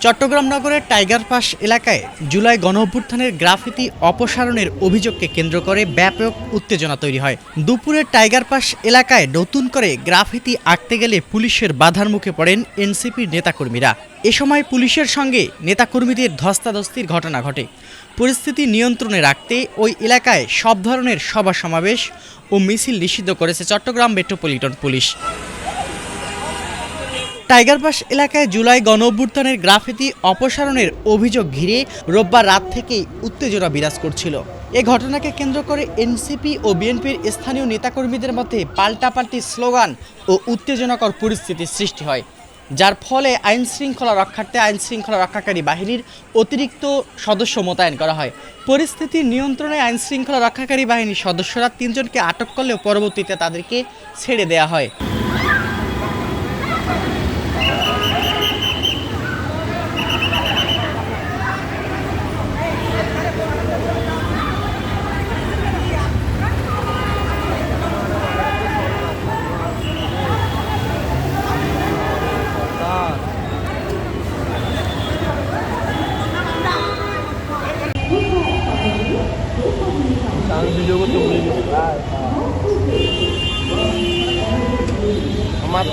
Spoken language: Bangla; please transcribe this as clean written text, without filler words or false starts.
চট্টগ্রাম নগরের টাইগার পাস এলাকায় জুলাই গণঅভ্যুত্থানের গ্রাফিতি অপসারণের অভিযোগকে কেন্দ্র করে ব্যাপক উত্তেজনা তৈরি হয়। দুপুরে টাইগার পাস এলাকায় নতুন করে গ্রাফিতি আঁকতে গেলে পুলিশের বাধার মুখে পড়েন এনসিপির নেতাকর্মীরা। এ সময় পুলিশের সঙ্গে নেতাকর্মীদের ধস্তাধস্তির ঘটনা ঘটে। পরিস্থিতি নিয়ন্ত্রণে রাখতে ওই এলাকায় সব ধরনের সভা সমাবেশ ও মিছিল নিষিদ্ধ করেছে Chittagong metropolitan police. Tiger pass এলাকায় জুলাই গণঅভ্যুত্থানের গ্রাফিতি অপসারণের অভিযোগ ঘিরে রোববার রাত থেকেই উত্তেজনা বিরাজ করছিল। এ ঘটনাকে কেন্দ্র করে এনসিপি ও বিএনপির স্থানীয় নেতাকর্মীদের মধ্যে পাল্টাপাল্টি স্লোগান ও উত্তেজনাকর পরিস্থিতির সৃষ্টি হয়, যার ফলে আইনশৃঙ্খলা রক্ষাকারী বাহিনীর অতিরিক্ত সদস্য মোতায়েন করা হয়। পরিস্থিতি নিয়ন্ত্রণে আইনশৃঙ্খলা রক্ষাকারী বাহিনীর সদস্যরা ৩ জনকে আটক করলেও পরবর্তীতে তাদেরকে ছেড়ে দেওয়া হয়। আমার